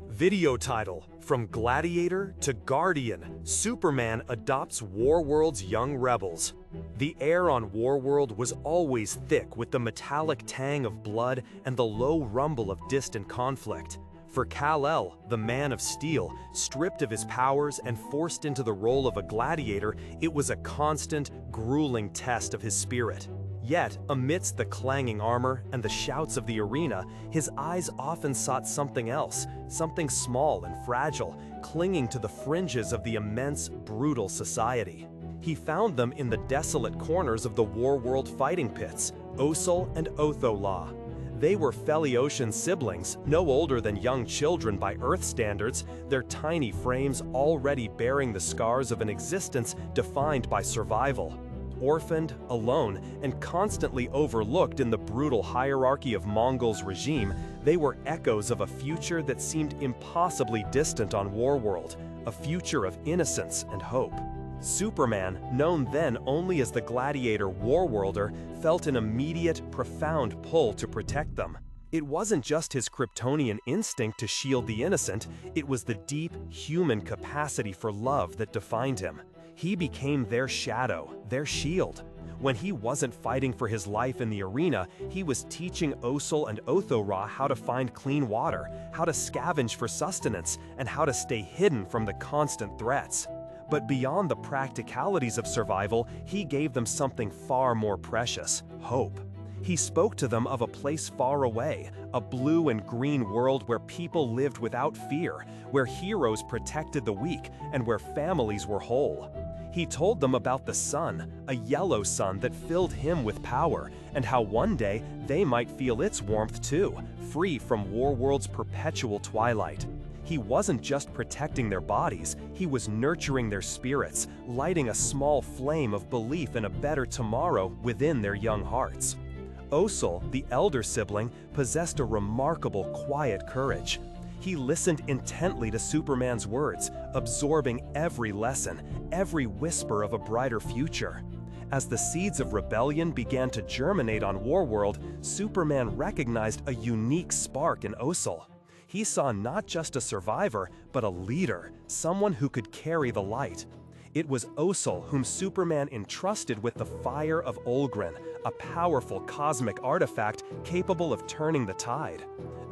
Video title: From Gladiator to Guardian, Superman adopts Warworld's young rebels. The air on Warworld was always thick with the metallic tang of blood and the low rumble of distant conflict. For Kal-El, the Man of Steel, stripped of his powers and forced into the role of a gladiator, it was a constant, grueling test of his spirit. Yet, amidst the clanging armor and the shouts of the arena, his eyes often sought something else, something small and fragile, clinging to the fringes of the immense, brutal society. He found them in the desolate corners of the Warworld fighting pits, Osel and Otho-La. They were Feliocian siblings, no older than young children by Earth standards, their tiny frames already bearing the scars of an existence defined by survival. Orphaned, alone, and constantly overlooked in the brutal hierarchy of Mongul's regime, they were echoes of a future that seemed impossibly distant on Warworld, a future of innocence and hope. Superman, known then only as the Gladiator Warworlder, felt an immediate, profound pull to protect them. It wasn't just his Kryptonian instinct to shield the innocent, it was the deep, human capacity for love that defined him. He became their shadow, their shield. When he wasn't fighting for his life in the arena, he was teaching Osel and Otho-Ra how to find clean water, how to scavenge for sustenance, and how to stay hidden from the constant threats. But beyond the practicalities of survival, he gave them something far more precious: hope. He spoke to them of a place far away, a blue and green world where people lived without fear, where heroes protected the weak, and where families were whole. He told them about the sun, a yellow sun that filled him with power, and how one day they might feel its warmth too, free from Warworld's perpetual twilight. He wasn't just protecting their bodies, he was nurturing their spirits, lighting a small flame of belief in a better tomorrow within their young hearts. Osel, the elder sibling, possessed a remarkable quiet courage. He listened intently to Superman's words, absorbing every lesson, every whisper of a brighter future. As the seeds of rebellion began to germinate on Warworld, Superman recognized a unique spark in Osel. He saw not just a survivor, but a leader, someone who could carry the light. It was Osel whom Superman entrusted with the fire of Olgrin, a powerful cosmic artifact capable of turning the tide.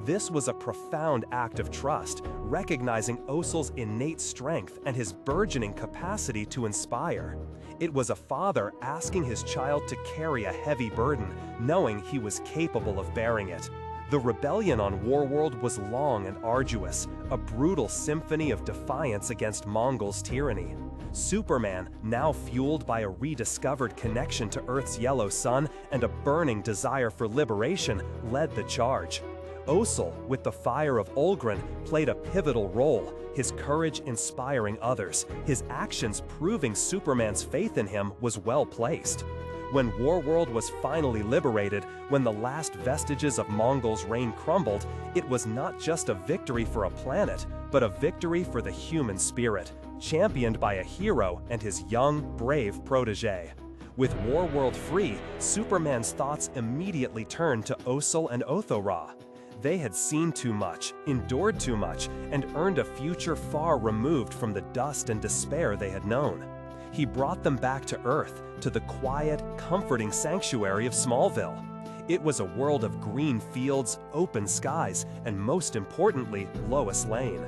This was a profound act of trust, recognizing Osel's innate strength and his burgeoning capacity to inspire. It was a father asking his child to carry a heavy burden, knowing he was capable of bearing it. The rebellion on Warworld was long and arduous, a brutal symphony of defiance against Mongul's tyranny. Superman, now fueled by a rediscovered connection to Earth's yellow sun and a burning desire for liberation, led the charge. Osel, with the fire of Olgrin, played a pivotal role, his courage inspiring others, his actions proving Superman's faith in him was well placed. When Warworld was finally liberated, when the last vestiges of Mongul's reign crumbled, it was not just a victory for a planet, but a victory for the human spirit, championed by a hero and his young, brave protege. With Warworld free, Superman's thoughts immediately turned to Osel and Otho-Ra. They had seen too much, endured too much, and earned a future far removed from the dust and despair they had known. He brought them back to Earth, to the quiet, comforting sanctuary of Smallville. It was a world of green fields, open skies, and most importantly, Lois Lane.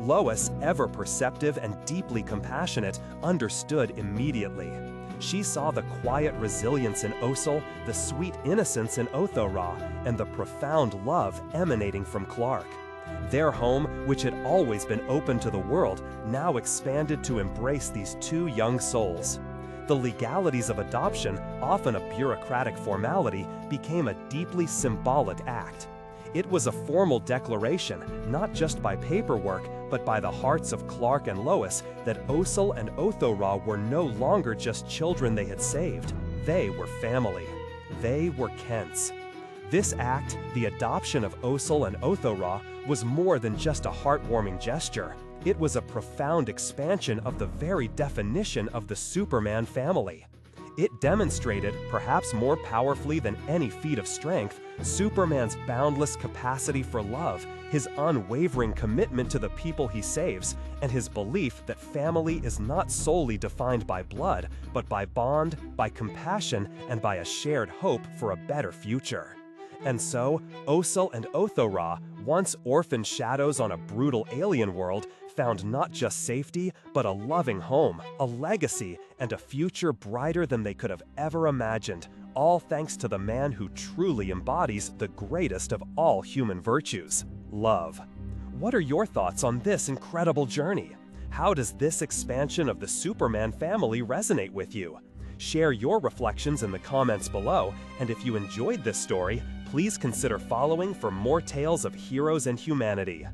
Lois, ever perceptive and deeply compassionate, understood immediately. She saw the quiet resilience in Osel, the sweet innocence in Otho-Ra, and the profound love emanating from Clark. Their home, which had always been open to the world, now expanded to embrace these two young souls. The legalities of adoption, often a bureaucratic formality, became a deeply symbolic act. It was a formal declaration, not just by paperwork, but by the hearts of Clark and Lois, that Osel and Otho-Ra were no longer just children they had saved. They were family. They were Kents. This act, the adoption of Osel and Otho-Ra, was more than just a heartwarming gesture. It was a profound expansion of the very definition of the Superman family. It demonstrated, perhaps more powerfully than any feat of strength, Superman's boundless capacity for love, his unwavering commitment to the people he saves, and his belief that family is not solely defined by blood, but by bond, by compassion, and by a shared hope for a better future. And so, Osel and Othora, once orphaned shadows on a brutal alien world, found not just safety, but a loving home, a legacy, and a future brighter than they could have ever imagined, all thanks to the man who truly embodies the greatest of all human virtues, love. What are your thoughts on this incredible journey? How does this expansion of the Superman family resonate with you? Share your reflections in the comments below, and if you enjoyed this story, please consider following for more tales of heroes and humanity.